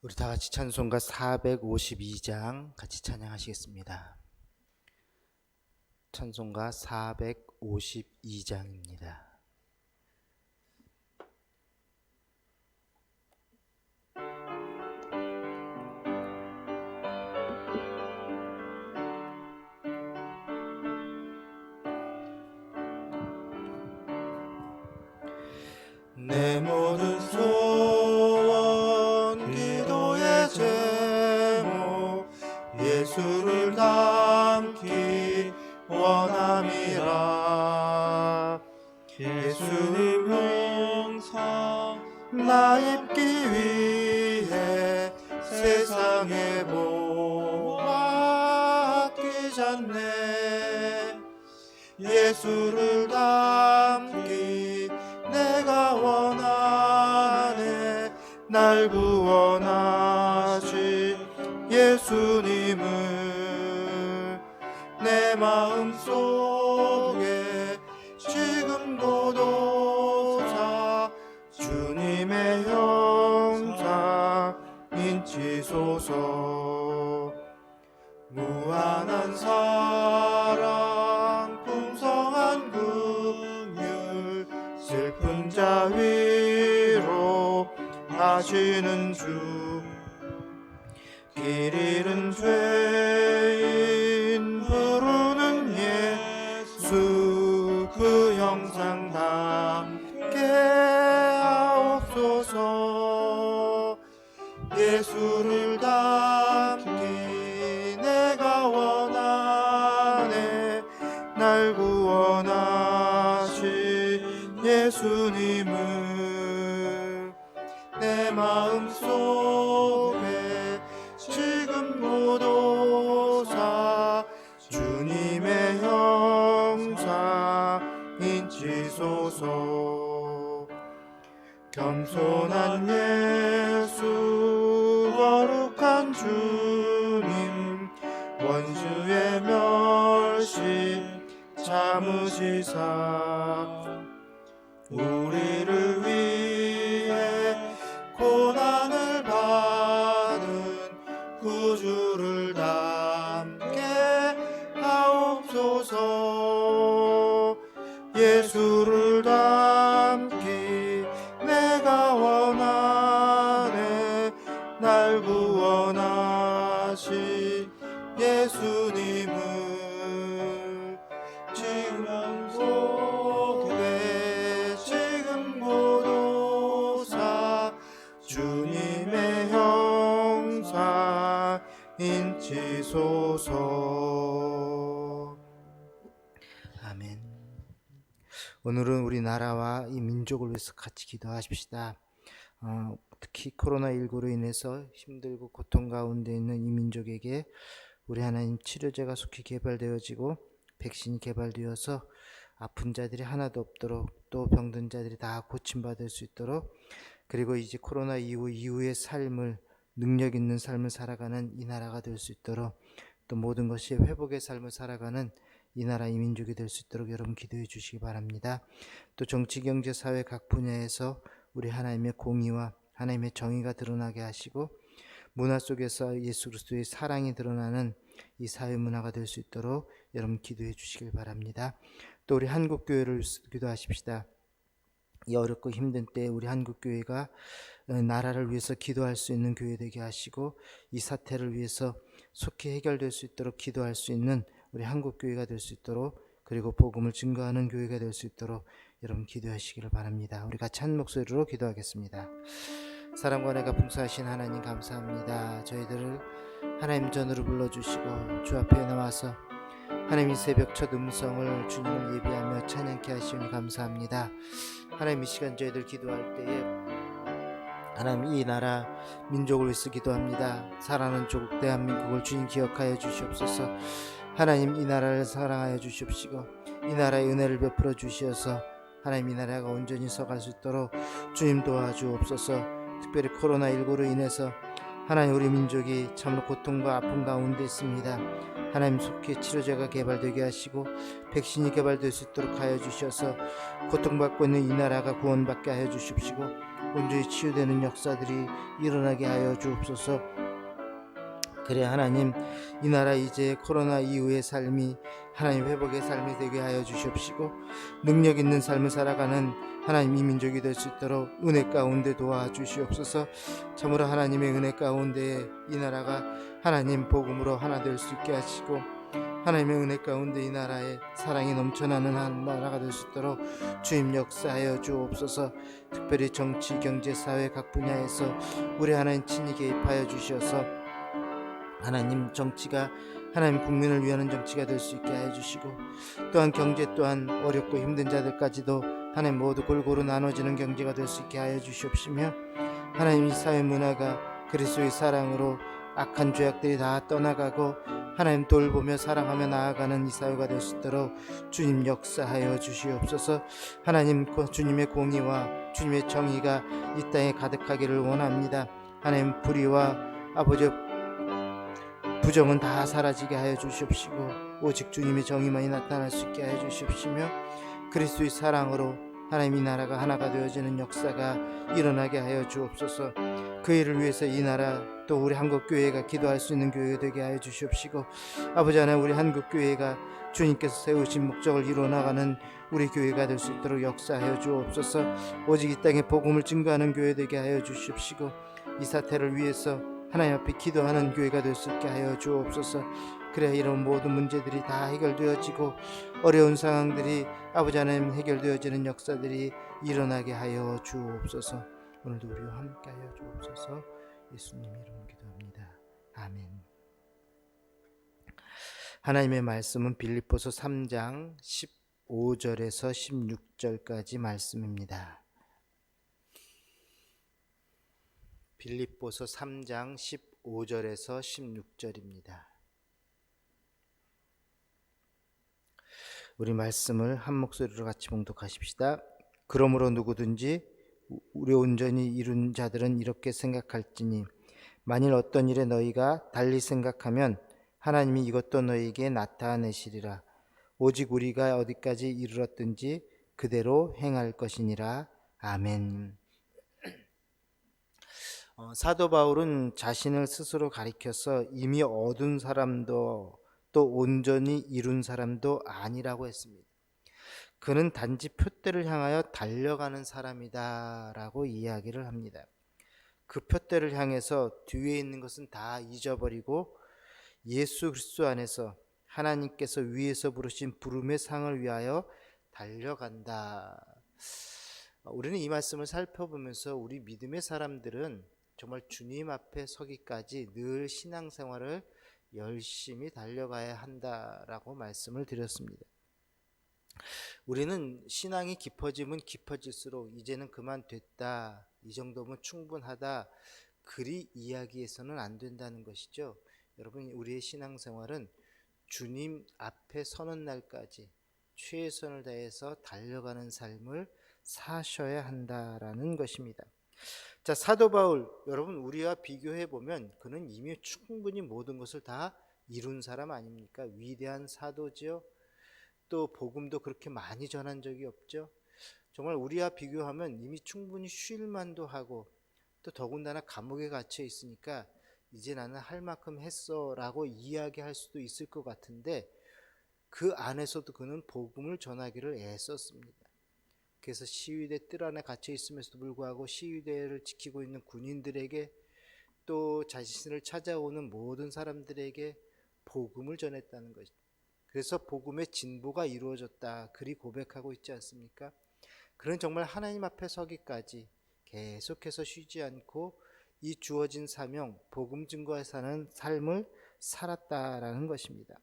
우리 다 같이 찬송가 452장 같이 찬양하시겠습니다. 찬송가 452장입니다. 내 모든 소원 기도의 제목 예수를 담기 원함이라. 예수님 형상 나 입기 위해 세상의 모아 아끼잖네. 예수를 담기 내가 원하네. 날 구원하신 예수님을 내 마음속에 지금도 도사 주님의 형상 인치소서. 무한한 사랑 풍성한 긍휼 슬픈 자 위로 하시는 주. 길 잃은 죄인 부르는 예수 그 형상 담게 하옵소서. 예수를 담기 내가 원하네. 날 구원하신 예수님을 내 마음속에 지금 모도사 주님의 형상 인치소서. 겸손한 예수 거룩한 주님 원수의 멸시 참으시사 우리를 위해 고난을 받은 구주를 담게 하옵소서. 예수를 담기 내가 원하네. 날 구원하신 예수님을 지금 속에 지금 모도사 주님의 형상 인치소서. 아멘. 오늘은 우리나라와 이 민족을 위해서 같이 기도하십시다. 특히 코로나19로 인해서 힘들고 고통 가운데 있는 이 민족에게 우리 하나님 치료제가 속히 개발되어지고 백신이 개발되어서 아픈 자들이 하나도 없도록 또 병든 자들이 다 고침받을 수 있도록, 그리고 이제 코로나 이후의 삶을 능력 있는 삶을 살아가는 이 나라가 될 수 있도록, 또 모든 것이 회복의 삶을 살아가는 이 나라 이 민족이 될 수 있도록 여러분 기도해 주시기 바랍니다. 또 정치, 경제, 사회 각 분야에서 우리 하나님의 공의와 하나님의 정의가 드러나게 하시고 문화 속에서 예수 그리스도의 사랑이 드러나는 이 사회 문화가 될 수 있도록 여러분 기도해 주시길 바랍니다. 또 우리 한국교회를 기도하십시다. 이 어렵고 힘든 때 우리 한국교회가 나라를 위해서 기도할 수 있는 교회 되게 하시고 이 사태를 위해서 속히 해결될 수 있도록 기도할 수 있는 우리 한국교회가 될 수 있도록, 그리고 복음을 증거하는 교회가 될 수 있도록 여러분 기도하시기를 바랍니다. 우리 같이 한 목소리로 기도하겠습니다. 사랑과 은혜가 풍성하신 하나님 감사합니다. 저희들을 하나님 전으로 불러주시고 주 앞에 나와서 하나님 새벽 첫 음성을 주님을 예비하며 찬양케 하시니 감사합니다. 하나님 이 시간 저희들 기도할 때에 하나님 이 나라 민족을 위해서 기도합니다. 사랑하는 조국 대한민국을 주님 기억하여 주시옵소서. 하나님 이 나라를 사랑하여 주시옵시고 이 나라의 은혜를 베풀어 주시어서 하나님 이 나라가 온전히 서갈 수 있도록 주님 도와주옵소서. 특별히 코로나19로 인해서 하나님 우리 민족이 참으로 고통과 아픔 가운데 있습니다. 하나님 속히 치료제가 개발되게 하시고 백신이 개발될 수 있도록 하여 주셔서 고통받고 있는 이 나라가 구원받게 하여 주십시고 온전히 치유되는 역사들이 일어나게 하여 주옵소서. 그래 하나님, 이 나라 이제 코로나 이후의 삶이 하나님 회복의 삶이 되게 하여 주시옵시고, 능력 있는 삶을 살아가는 하나님 이 민족이 될 수 있도록 은혜 가운데 도와주시옵소서. 참으로 하나님의 은혜 가운데 이 나라가 하나님 복음으로 하나 될 수 있게 하시고, 하나님의 은혜 가운데 이 나라에 사랑이 넘쳐나는 한 나라가 될 수 있도록 주님 역사하여 주옵소서. 특별히 정치, 경제, 사회 각 분야에서 우리 하나님 친히 개입하여 주셔서 하나님 정치가 하나님 국민을 위하는 정치가 될 수 있게 하여 주시고, 또한 경제 또한 어렵고 힘든 자들까지도 하나님 모두 골고루 나눠지는 경제가 될 수 있게 하여 주시옵시며, 하나님 이 사회 문화가 그리스도의 사랑으로 악한 죄악들이 다 떠나가고 하나님 돌보며 사랑하며 나아가는 이 사회가 될 수 있도록 주님 역사하여 주시옵소서. 하나님 주님의 공의와 주님의 정의가 이 땅에 가득하기를 원합니다. 하나님 불의와 아버지 부정은 다 사라지게 하여 주시옵시고, 오직 주님의 정의만이 나타날 수 있게 하여 주시옵시며, 그리스도의 사랑으로 하나님 이 나라가 하나가 되어지는 역사가 일어나게 하여 주옵소서. 그 일을 위해서 이 나라 또 우리 한국교회가 기도할 수 있는 교회가 되게 하여 주시옵시고, 아버지 하나님 우리 한국교회가 주님께서 세우신 목적을 이루어나가는 우리 교회가 될 수 있도록 역사하여 주옵소서. 오직 이 땅에 복음을 증거하는 교회 되게 하여 주시옵시고, 이 사태를 위해서 하나님 앞에 기도하는 교회가 될 수 있게 하여 주옵소서. 그래야 이런 모든 문제들이 다 해결되어지고 어려운 상황들이 아버지 하나님 해결되어지는 역사들이 일어나게 하여 주옵소서. 오늘도 우리와 함께 하여 주옵소서. 예수님 이름으로 기도합니다. 아멘. 하나님의 말씀은 빌립보서 3장 15절에서 16절까지 말씀입니다. 빌립보서 3장 15절에서 16절입니다. 우리 말씀을 한 목소리로 같이 봉독하십시다. 그러므로 누구든지 우리 온전히 이룬 자들은 이렇게 생각할지니, 만일 어떤 일에 너희가 달리 생각하면 하나님이 이것도 너희에게 나타내시리라. 오직 우리가 어디까지 이르렀든지 그대로 행할 것이니라. 아멘. 사도 바울은 자신을 스스로 가리켜서 이미 얻은 사람도 또 온전히 이룬 사람도 아니라고 했습니다. 그는 단지 표대를 향하여 달려가는 사람이다 라고 이야기를 합니다. 그 표대를 향해서 뒤에 있는 것은 다 잊어버리고 예수 그리스도 안에서 하나님께서 위에서 부르신 부름의 상을 위하여 달려간다. 우리는 이 말씀을 살펴보면서 우리 믿음의 사람들은 정말 주님 앞에 서기까지 늘 신앙생활을 열심히 달려가야 한다라고 말씀을 드렸습니다. 우리는 신앙이 깊어지면 깊어질수록 이제는 그만 됐다, 이 정도면 충분하다, 그리 이야기해서는 안 된다는 것이죠. 여러분, 우리의 신앙생활은 주님 앞에 서는 날까지 최선을 다해서 달려가는 삶을 사셔야 한다라는 것입니다. 자, 사도 바울, 여러분 우리와 비교해 보면 그는 이미 충분히 모든 것을 다 이룬 사람 아닙니까? 위대한 사도지요. 또 복음도 그렇게 많이 전한 적이 없죠. 정말 우리와 비교하면 이미 충분히 쉴 만도 하고, 또 더군다나 감옥에 갇혀 있으니까 이제 나는 할 만큼 했어 라고 이야기할 수도 있을 것 같은데, 그 안에서도 그는 복음을 전하기를 애썼습니다. 그래서 시위대 뜰 안에 갇혀 있음에도 불구하고 시위대를 지키고 있는 군인들에게, 또 자신을 찾아오는 모든 사람들에게 복음을 전했다는 것입니다. 그래서 복음의 진보가 이루어졌다, 그리 고백하고 있지 않습니까? 그는 정말 하나님 앞에 서기까지 계속해서 쉬지 않고 이 주어진 사명, 복음 증거에 사는 삶을 살았다라는 것입니다.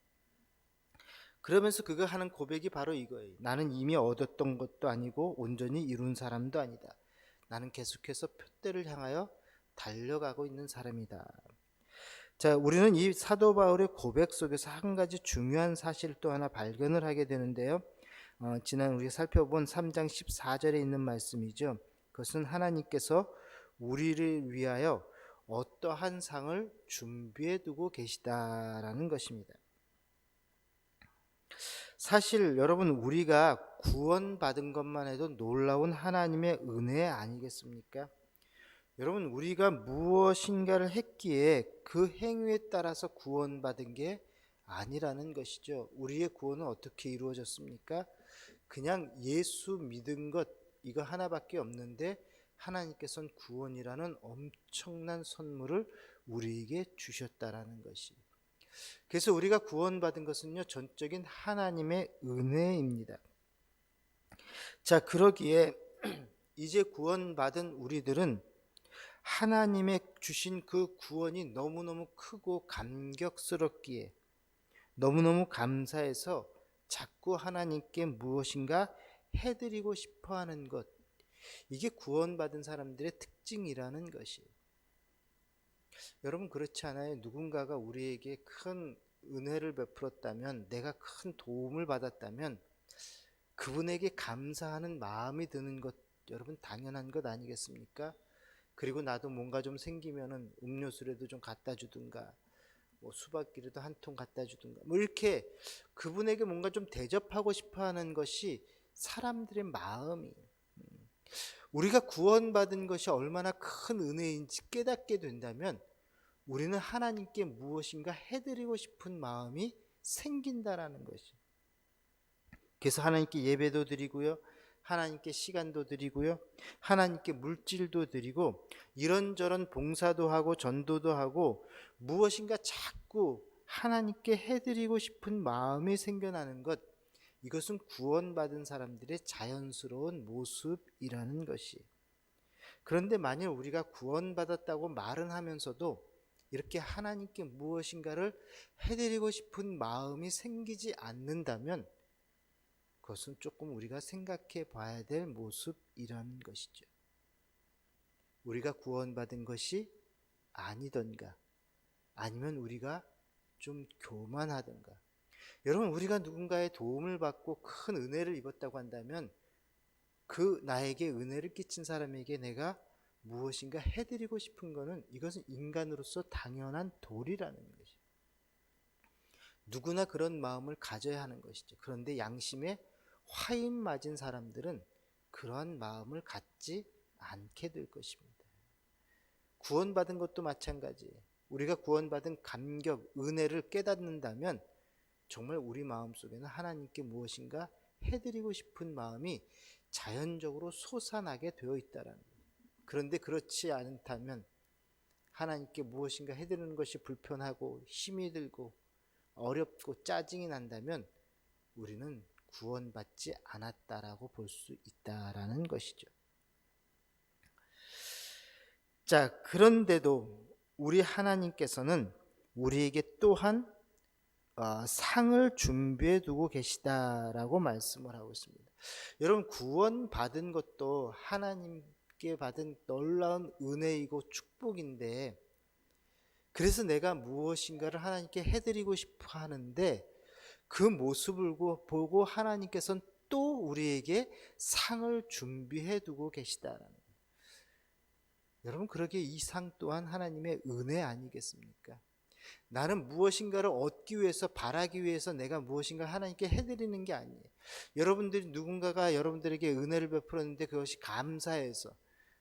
그러면서 그가 하는 고백이 바로 이거예요. 나는 이미 얻었던 것도 아니고 온전히 이룬 사람도 아니다. 나는 계속해서 표대를 향하여 달려가고 있는 사람이다. 자, 우리는 이 사도 바울의 고백 속에서 한 가지 중요한 사실 또 하나 발견을 하게 되는데요. 지난 우리가 살펴본 3장 14절에 있는 말씀이죠. 그것은 하나님께서 우리를 위하여 어떠한 상을 준비해 두고 계시다라는 것입니다. 사실 여러분, 우리가 구원받은 것만 해도 놀라운 하나님의 은혜 아니겠습니까? 여러분, 우리가 무엇인가를 했기에 그 행위에 따라서 구원받은 게 아니라는 것이죠. 우리의 구원은 어떻게 이루어졌습니까? 그냥 예수 믿은 것 이거 하나밖에 없는데 하나님께서는 구원이라는 엄청난 선물을 우리에게 주셨다라는 것이. 그래서 우리가 구원받은 것은요, 전적인 하나님의 은혜입니다. 자, 그러기에 이제 구원받은 우리들은 하나님의 주신 그 구원이 너무너무 크고 감격스럽기에 너무너무 감사해서 자꾸 하나님께 무엇인가 해드리고 싶어 하는 것, 이게 구원받은 사람들의 특징이라는 것이에요. 여러분, 그렇지 않아요? 누군가가 우리에게 큰 은혜를 베풀었다면, 내가 큰 도움을 받았다면 그분에게 감사하는 마음이 드는 것, 여러분 당연한 것 아니겠습니까? 그리고 나도 뭔가 좀 생기면은 음료수라도 좀 갖다 주든가, 뭐 수박기라도 한 통 갖다 주든가, 뭐 이렇게 그분에게 뭔가 좀 대접하고 싶어 하는 것이 사람들의 마음이에요. 우리가 구원받은 것이 얼마나 큰 은혜인지 깨닫게 된다면 우리는 하나님께 무엇인가 해드리고 싶은 마음이 생긴다라는 것이. 그래서 하나님께 예배도 드리고요, 하나님께 시간도 드리고요, 하나님께 물질도 드리고, 이런저런 봉사도 하고 전도도 하고 무엇인가 자꾸 하나님께 해드리고 싶은 마음이 생겨나는 것, 이것은 구원받은 사람들의 자연스러운 모습이라는 것이. 그런데 만일 우리가 구원받았다고 말은 하면서도 이렇게 하나님께 무엇인가를 해드리고 싶은 마음이 생기지 않는다면 그것은 조금 우리가 생각해 봐야 될 모습이라는 것이죠. 우리가 구원받은 것이 아니던가, 아니면 우리가 좀 교만하던가. 여러분, 우리가 누군가의 도움을 받고 큰 은혜를 입었다고 한다면 그 나에게 은혜를 끼친 사람에게 내가 무엇인가 해드리고 싶은 것은, 이것은 인간으로서 당연한 도리라는 것이죠. 누구나 그런 마음을 가져야 하는 것이죠. 그런데 양심에 화인 맞은 사람들은 그러한 마음을 갖지 않게 될 것입니다. 구원받은 것도 마찬가지예요. 우리가 구원받은 감격, 은혜를 깨닫는다면 정말 우리 마음속에는 하나님께 무엇인가 해드리고 싶은 마음이 자연적으로 솟아나게 되어 있다라는 거예요. 그런데 그렇지 않다면, 하나님께 무엇인가 해드리는 것이 불편하고 힘이 들고 어렵고 짜증이 난다면 우리는 구원받지 않았다라고 볼 수 있다라는 것이죠. 자, 그런데도 우리 하나님께서는 우리에게 또한 상을 준비해 두고 계시다라고 말씀을 하고 있습니다. 여러분, 구원받은 것도 하나님께 받은 놀라운 은혜이고 축복인데, 그래서 내가 무엇인가를 하나님께 해드리고 싶어 하는데 그 모습을 보고 하나님께서는 또 우리에게 상을 준비해 두고 계시다라는 거예요. 여러분, 그러기에 이 상 또한 하나님의 은혜 아니겠습니까? 나는 무엇인가를 얻기 위해서, 바라기 위해서 내가 무엇인가 하나님께 해드리는 게 아니에요. 여러분들이, 누군가가 여러분들에게 은혜를 베풀었는데 그것이 감사해서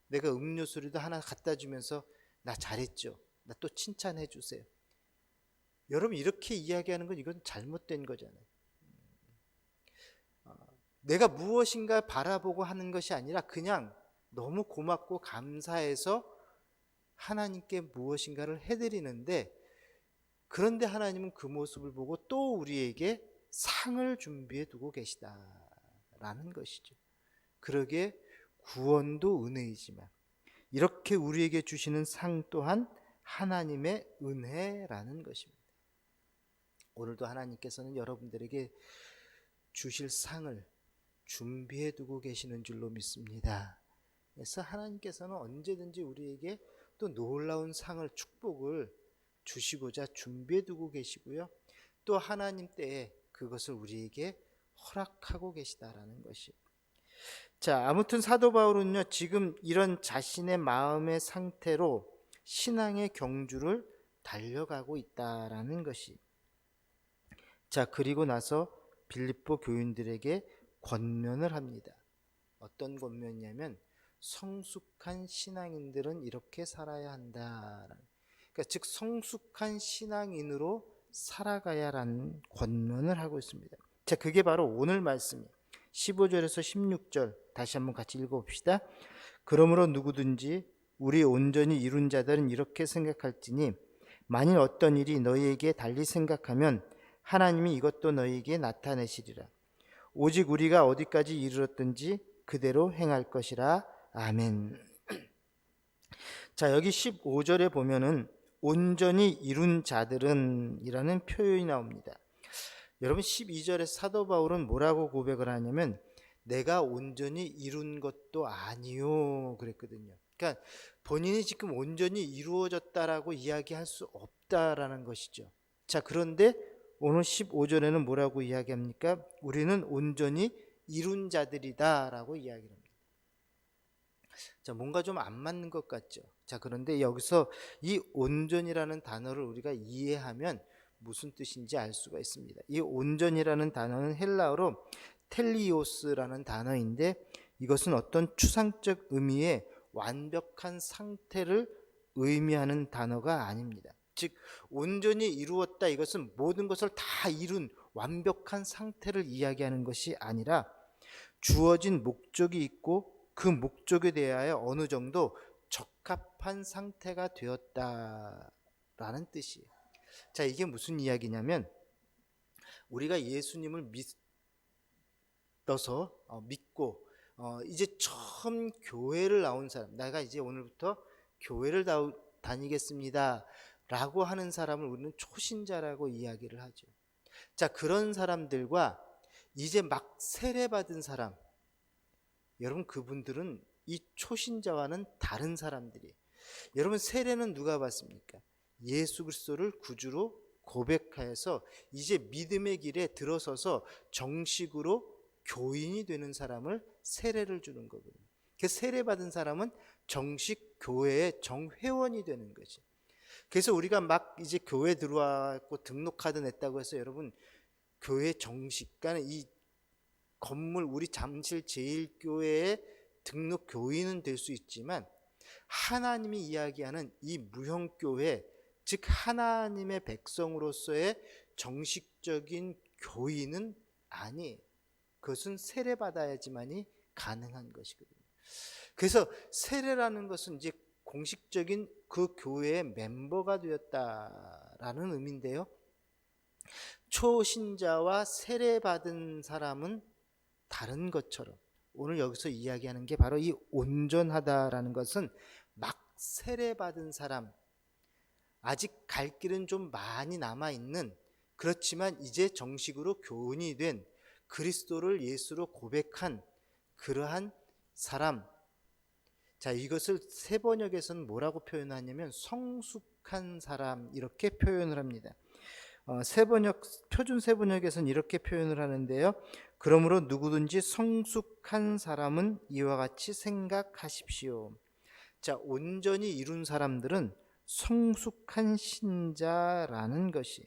내가 음료수라도 하나 갖다 주면서 나 잘했죠, 나 또 칭찬해 주세요. 여러분, 이렇게 이야기하는 건 이건 잘못된 거잖아요. 내가 무엇인가 바라보고 하는 것이 아니라 그냥 너무 고맙고 감사해서 하나님께 무엇인가를 해드리는데, 그런데 하나님은 그 모습을 보고 또 우리에게 상을 준비해 두고 계시다라는 것이죠. 그러기에 구원도 은혜이지만 이렇게 우리에게 주시는 상 또한 하나님의 은혜라는 것입니다. 오늘도 하나님께서는 여러분들에게 주실 상을 준비해 두고 계시는 줄로 믿습니다. 그래서 하나님께서는 언제든지 우리에게 또 놀라운 상을, 축복을 주시고자 준비해 두고 계시고요, 또 하나님 때에 그것을 우리에게 허락하고 계시다라는 것이. 자, 아무튼 사도 바울은요, 지금 이런 자신의 마음의 상태로 신앙의 경주를 달려가고 있다라는 것이. 자, 그리고 나서 빌립보 교인들에게 권면을 합니다. 어떤 권면이냐면, 성숙한 신앙인들은 이렇게 살아야 한다. 그러니까 즉 성숙한 신앙인으로 살아가야라는 권면을 하고 있습니다. 자, 그게 바로 오늘 말씀이에요. 15절에서 16절 다시 한번 같이 읽어봅시다. 그러므로 누구든지 우리 온전히 이룬 자들은 이렇게 생각할지니 만일 어떤 일이 너희에게 달리 생각하면 하나님이 이것도 너희에게 나타내시리라. 오직 우리가 어디까지 이르렀든지 그대로 행할 것이라. 아멘. 자, 여기 15절에 보면은 온전히 이룬 자들은 이라는 표현이 나옵니다. 여러분 12절에 사도 바울은 뭐라고 고백을 하냐면 내가 온전히 이룬 것도 아니요 그랬거든요. 그러니까 본인이 지금 온전히 이루어졌다라고 이야기할 수 없다라는 것이죠. 자, 그런데 오늘 15절에는 뭐라고 이야기합니까? 우리는 온전히 이룬 자들이다라고 이야기를 합니다. 자, 뭔가 좀 안 맞는 것 같죠. 자, 그런데 여기서 이 온전이라는 단어를 우리가 이해하면 무슨 뜻인지 알 수가 있습니다. 이 온전이라는 단어는 헬라어로 텔리오스라는 단어인데 이것은 어떤 추상적 의미의 완벽한 상태를 의미하는 단어가 아닙니다. 즉 온전히 이루었다, 이것은 모든 것을 다 이룬 완벽한 상태를 이야기하는 것이 아니라 주어진 목적이 있고 그 목적에 대하여 어느 정도 적합한 상태가 되었다라는 뜻이에요. 자, 이게 무슨 이야기냐면 우리가 예수님을 믿고 이제 처음 교회를 나온 사람, 내가 이제 오늘부터 교회를 다니겠습니다 라고 하는 사람을 우리는 초신자라고 이야기를 하죠. 자, 그런 사람들과 이제 막 세례받은 사람, 여러분 그분들은 이 초신자와는 다른 사람들이에요. 여러분 세례는 누가 받습니까? 예수 그리스도를 구주로 고백하여서 이제 믿음의 길에 들어서서 정식으로 교인이 되는 사람을 세례를 주는 거거든요. 그 세례 받은 사람은 정식 교회의 정회원이 되는 거지. 그래서 우리가 막 이제 교회 들어왔고 등록카드 냈다고 해서 여러분 교회 정식, 그러니까 이 건물 우리 잠실 제일교회의 등록 교인은 될 수 있지만 하나님이 이야기하는 이 무형교회, 즉 하나님의 백성으로서의 정식적인 교인은 아니에요. 그것은 세례받아야지만이 가능한 것이거든요. 그래서 세례라는 것은 이제 공식적인 그 교회의 멤버가 되었다라는 의미인데요. 초신자와 세례받은 사람은 다른 것처럼 오늘 여기서 이야기하는 게 바로 이 온전하다라는 것은 막 세례받은 사람, 아직 갈 길은 좀 많이 남아있는, 그렇지만 이제 정식으로 교인이 된 그리스도를 예수로 고백한 그러한 사람. 자, 이것을 세번역에서는 뭐라고 표현하냐면 성숙한 사람 이렇게 표현을 합니다. 표준 세번역에서는 이렇게 표현을 하는데요. 그러므로 누구든지 성숙한 사람은 이와 같이 생각하십시오. 자, 온전히 이룬 사람들은 성숙한 신자라는 것이.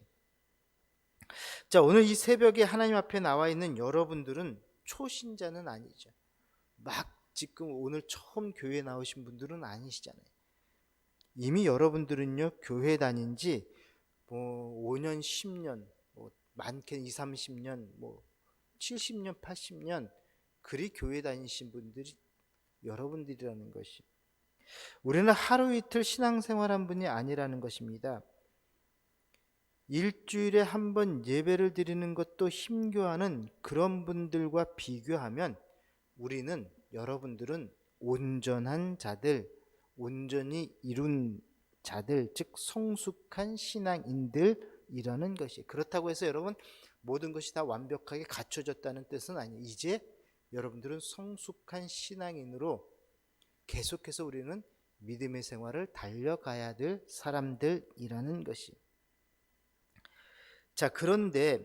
자, 오늘 이 새벽에 하나님 앞에 나와 있는 여러분들은 초신자는 아니죠. 막 지금 오늘 처음 교회 나오신 분들은 아니시잖아요. 이미 여러분들은요 교회 다닌 지 5년, 10년, 많게는 20, 30년, 70년, 80년 그리 교회 다니신 분들이 여러분들이라는 것이. 우리는 하루 이틀 신앙생활한 분이 아니라는 것입니다. 일주일에 한 번 예배를 드리는 것도 힘겨워하는 그런 분들과 비교하면 우리는, 여러분들은 온전한 자들, 온전히 이룬 자들, 즉 성숙한 신앙인들이라는 것이. 그렇다고 해서 여러분 모든 것이 다 완벽하게 갖춰졌다는 뜻은 아니에요. 이제 여러분들은 성숙한 신앙인으로 계속해서 우리는 믿음의 생활을 달려가야 될 사람들이라는 것이. 자, 그런데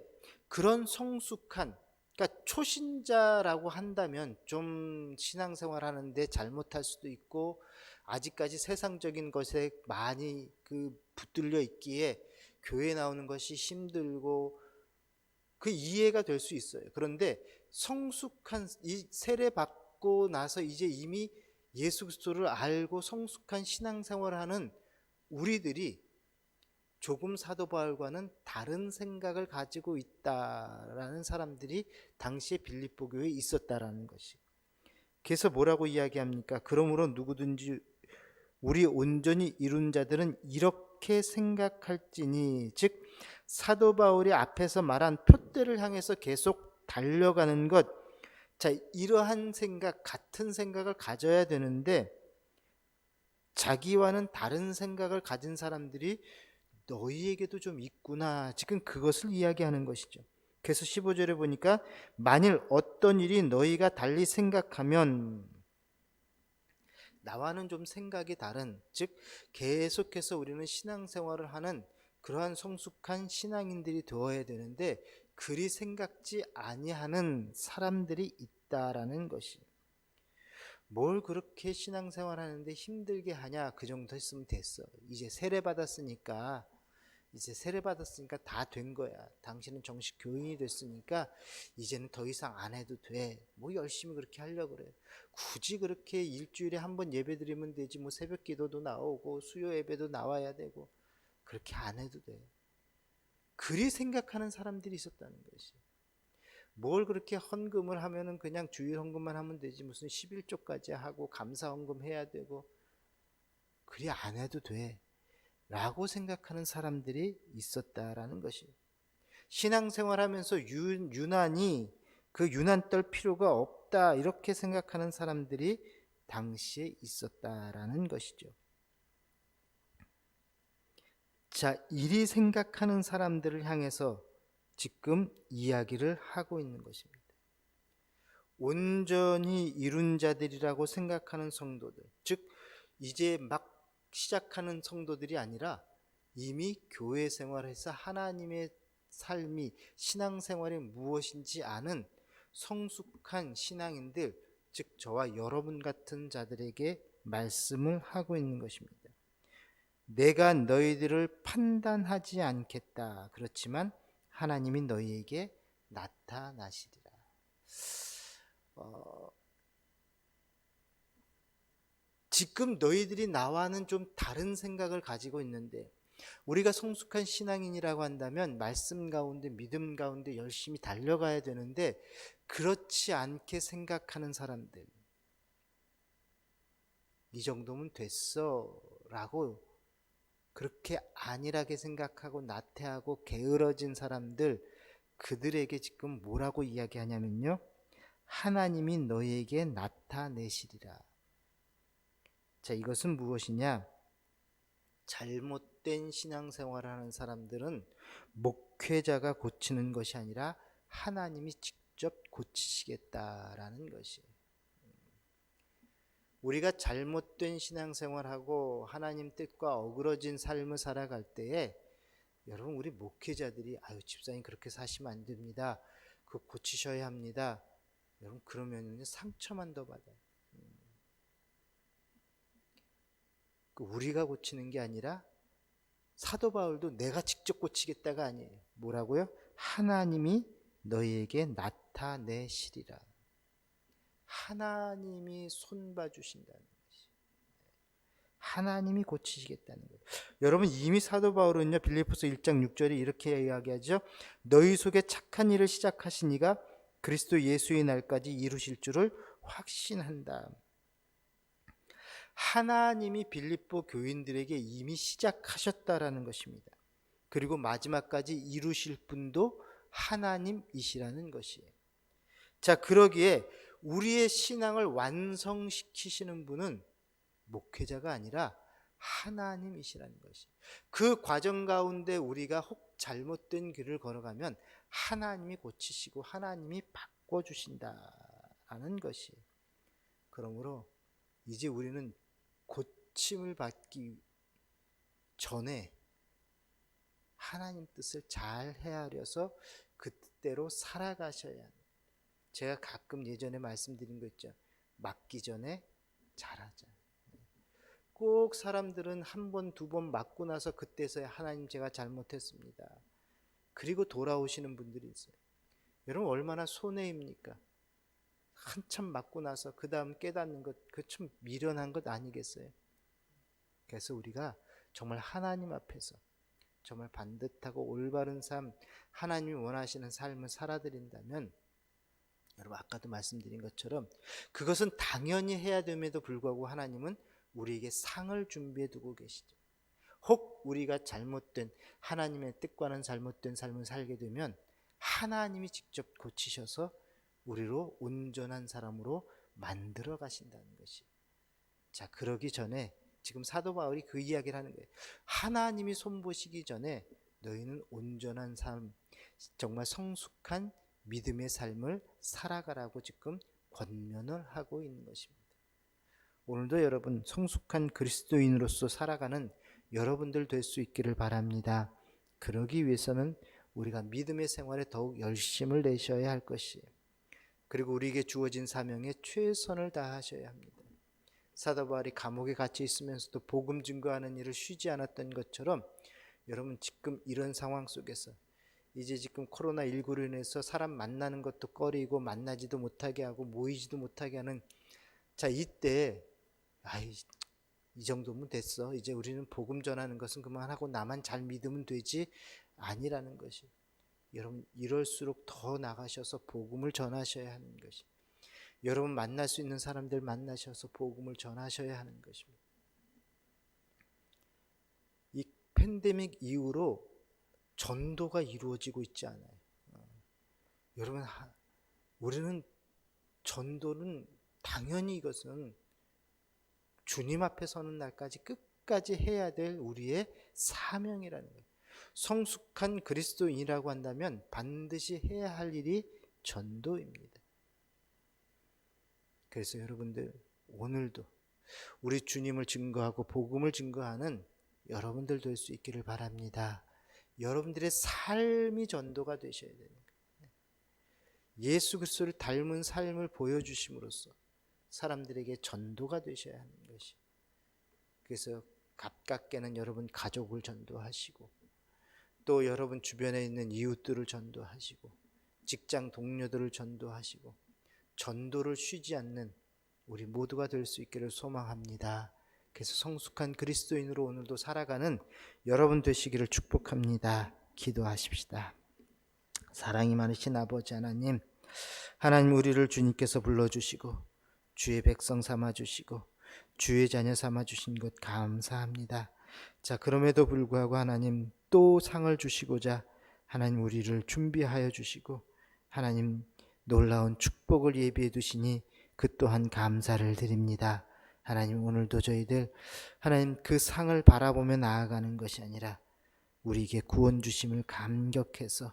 그런 성숙한, 그러니까 초신자라고 한다면 좀 신앙생활 하는데 잘못할 수도 있고 아직까지 세상적인 것에 많이 붙들려 있기에 교회 나오는 것이 힘들고 그 이해가 될 수 있어요. 그런데 성숙한, 이 세례 받고 나서 이제 이미 예수 그리스도를 알고 성숙한 신앙생활을 하는 우리들이 조금 사도 바울과는 다른 생각을 가지고 있다라는 사람들이 당시에 빌립보 교회에 있었다라는 것이. 그래서 뭐라고 이야기합니까? 그러므로 누구든지 우리 온전히 이룬 자들은 이렇게 생각할지니, 즉 사도 바울이 앞에서 말한 표대를 향해서 계속 달려가는 것. 자, 이러한 생각, 같은 생각을 가져야 되는데 자기와는 다른 생각을 가진 사람들이 너희에게도 좀 있구나. 지금 그것을 이야기하는 것이죠. 그래서 15절에 보니까 만일 어떤 일이 너희가 달리 생각하면, 나와는 좀 생각이 다른, 즉 계속해서 우리는 신앙생활을 하는 그러한 성숙한 신앙인들이 되어야 되는데 그리 생각지 아니하는 사람들이 있다라는 것이. 뭘 그렇게 신앙생활 하는데 힘들게 하냐, 그 정도 했으면 됐어. 이제 세례받았으니까 다 된 거야. 당신은 정식 교인이 됐으니까 이제는 더 이상 안 해도 돼. 뭐 열심히 그렇게 하려고 그래. 굳이 그렇게 일주일에 한 번 예배 드리면 되지. 뭐 새벽 기도도 나오고 수요 예배도 나와야 되고 그렇게 안 해도 돼. 그리 생각하는 사람들이 있었다는 것이. 뭘 그렇게 헌금을 하면은 그냥 주일 헌금만 하면 되지. 무슨 11조까지 하고 감사 헌금 해야 되고 그리 안 해도 돼 라고 생각하는 사람들이 있었다라는 것이에요. 신앙생활하면서 유난히 그 유난 떨 필요가 없다 이렇게 생각하는 사람들이 당시에 있었다라는 것이죠. 자, 이리 생각하는 사람들을 향해서 지금 이야기를 하고 있는 것입니다. 온전히 이룬 자들이라고 생각하는 성도들, 즉 이제 막 시작하는 성도들이 아니라 이미 교회 생활에서 하나님의 삶이, 신앙생활이 무엇인지 아는 성숙한 신앙인들, 즉 저와 여러분 같은 자들에게 말씀을 하고 있는 것입니다. 내가 너희들을 판단하지 않겠다. 그렇지만 하나님이 너희에게 나타나시리라. 지금 너희들이 나와는 좀 다른 생각을 가지고 있는데, 우리가 성숙한 신앙인이라고 한다면 말씀 가운데, 믿음 가운데 열심히 달려가야 되는데 그렇지 않게 생각하는 사람들, 이 정도면 됐어 라고 그렇게 안일하게 생각하고 나태하고 게으러진 사람들, 그들에게 지금 뭐라고 이야기하냐면요, 하나님이 너희에게 나타내시리라. 자, 이것은 무엇이냐? 잘못된 신앙생활을 하는 사람들은 목회자가 고치는 것이 아니라 하나님이 직접 고치시겠다라는 것이에요. 우리가 잘못된 신앙생활하고 하나님 뜻과 어그러진 삶을 살아갈 때에, 여러분 우리 목회자들이 아유 집사님 그렇게 사시면 안 됩니다, 그거 고치셔야 합니다, 여러분 그러면 상처만 더 받아요. 우리가 고치는 게 아니라 사도 바울도 내가 직접 고치겠다가 아니에요. 뭐라고요? 하나님이 너희에게 나타내시리라. 하나님이 손봐 주신다는 것이, 하나님이 고치시겠다는 거예요. 여러분 이미 사도 바울은요 빌립보서 1장 6절에 이렇게 이야기하죠. 너희 속에 착한 일을 시작하신 이가 그리스도 예수의 날까지 이루실 줄을 확신한다. 하나님이 빌립보 교인들에게 이미 시작하셨다라는 것입니다. 그리고 마지막까지 이루실 분도 하나님이시라는 것이에요. 자, 그러기에 우리의 신앙을 완성시키시는 분은 목회자가 아니라 하나님이시라는 것이에요. 그 과정 가운데 우리가 혹 잘못된 길을 걸어가면 하나님이 고치시고 하나님이 바꿔주신다라는 것이에요. 그러므로 이제 우리는 고침을 받기 전에 하나님 뜻을 잘 헤아려서 그 뜻대로 살아가셔야 합니다. 제가 가끔 예전에 말씀드린 거 있죠. 맞기 전에 잘하자. 꼭 사람들은 한 번, 두 번 맞고 나서 그때서야 하나님 제가 잘못했습니다, 그리고 돌아오시는 분들이 있어요. 여러분 얼마나 손해입니까? 한참 맞고 나서 그 다음 깨닫는 것, 그 참 미련한 것 아니겠어요? 그래서 우리가 정말 하나님 앞에서 정말 반듯하고 올바른 삶, 하나님이 원하시는 삶을 살아드린다면, 여러분 아까도 말씀드린 것처럼 그것은 당연히 해야 됨에도 불구하고 하나님은 우리에게 상을 준비해 두고 계시죠. 혹 우리가 잘못된, 하나님의 뜻과는 잘못된 삶을 살게 되면 하나님이 직접 고치셔서 우리로 온전한 사람으로 만들어 가신다는 것이. 자, 그러기 전에 지금 사도 바울이 그 이야기를 하는 거예요. 하나님이 손보시기 전에 너희는 온전한 삶, 정말 성숙한 믿음의 삶을 살아가라고 지금 권면을 하고 있는 것입니다. 오늘도 여러분 성숙한 그리스도인으로서 살아가는 여러분들 될 수 있기를 바랍니다. 그러기 위해서는 우리가 믿음의 생활에 더욱 열심을 내셔야 할 것이에요. 그리고 우리에게 주어진 사명에 최선을 다하셔야 합니다. 사도 바울이 감옥에 갇혀 있으면서도 복음 증거하는 일을 쉬지 않았던 것처럼, 여러분 지금 이런 상황 속에서 이제 지금 코로나19로 인해서 사람 만나는 것도 꺼리고 만나지도 못하게 하고 모이지도 못하게 하는, 자 이때 이 정도면 됐어, 이제 우리는 복음 전하는 것은 그만하고 나만 잘 믿으면 되지, 아니라는 것이. 여러분 이럴수록 더 나가셔서 복음을 전하셔야 하는 것이, 여러분 만날 수 있는 사람들 만나셔서 복음을 전하셔야 하는 것입니다. 이 팬데믹 이후로 전도가 이루어지고 있지 않아요. 여러분 우리는 전도는 당연히 이것은 주님 앞에 서는 날까지 끝까지 해야 될 우리의 사명이라는 거예요. 성숙한 그리스도인이라고 한다면 반드시 해야 할 일이 전도입니다. 그래서 여러분들 오늘도 우리 주님을 증거하고 복음을 증거하는 여러분들 될 수 있기를 바랍니다. 여러분들의 삶이 전도가 되셔야 되는 거예요. 예수 그리스도를 닮은 삶을 보여주심으로써 사람들에게 전도가 되셔야 하는 것이. 그래서 가깝게는 여러분 가족을 전도하시고, 또 여러분 주변에 있는 이웃들을 전도하시고, 직장 동료들을 전도하시고, 전도를 쉬지 않는 우리 모두가 될 수 있기를 소망합니다. 그래서 성숙한 그리스도인으로 오늘도 살아가는 여러분 되시기를 축복합니다. 기도하십시다. 사랑이 많으신 아버지 하나님, 하나님 우리를 주님께서 불러주시고 주의 백성 삼아주시고 주의 자녀 삼아주신 것 감사합니다. 자, 그럼에도 불구하고 하나님 또 상을 주시고자 하나님 우리를 준비하여 주시고 하나님 놀라운 축복을 예비해 두시니 그 또한 감사를 드립니다. 하나님 오늘도 저희들 하나님 그 상을 바라보며 나아가는 것이 아니라 우리에게 구원 주심을 감격해서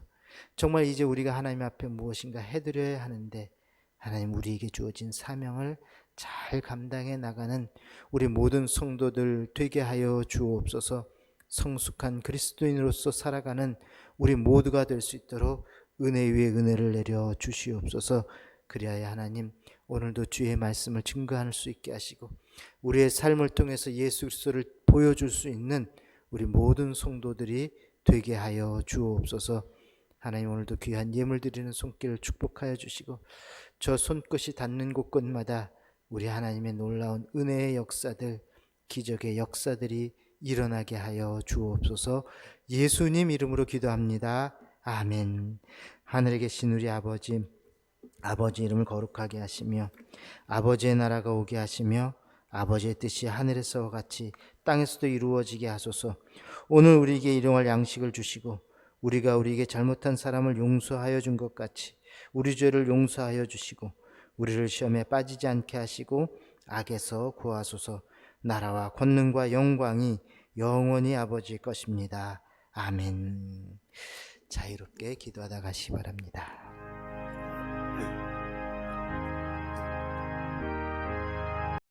정말 이제 우리가 하나님 앞에 무엇인가 해드려야 하는데 하나님 우리에게 주어진 사명을 잘 감당해 나가는 우리 모든 성도들 되게 하여 주옵소서. 성숙한 그리스도인으로서 살아가는 우리 모두가 될 수 있도록 은혜 위에 은혜를 내려 주시옵소서. 그리하여 하나님 오늘도 주의 말씀을 증거할 수 있게 하시고 우리의 삶을 통해서 예수 그리스도를 보여줄 수 있는 우리 모든 성도들이 되게 하여 주옵소서. 하나님 오늘도 귀한 예물 드리는 손길을 축복하여 주시고 저 손끝이 닿는 곳곳마다 우리 하나님의 놀라운 은혜의 역사들, 기적의 역사들이 일어나게 하여 주옵소서. 예수님 이름으로 기도합니다. 아멘. 하늘에 계신 우리 아버지 이름을 거룩하게 하시며 아버지의 나라가 오게 하시며 아버지의 뜻이 하늘에서와 같이 땅에서도 이루어지게 하소서. 오늘 우리에게 일용할 양식을 주시고 우리가 우리에게 잘못한 사람을 용서하여 준 것 같이 우리 죄를 용서하여 주시고 우리를 시험에 빠지지 않게 하시고 악에서 구하소서. 나라와 권능과 영광이 영원히 아버지의 것입니다. 아멘. 자유롭게 기도하다 가시기 바랍니다.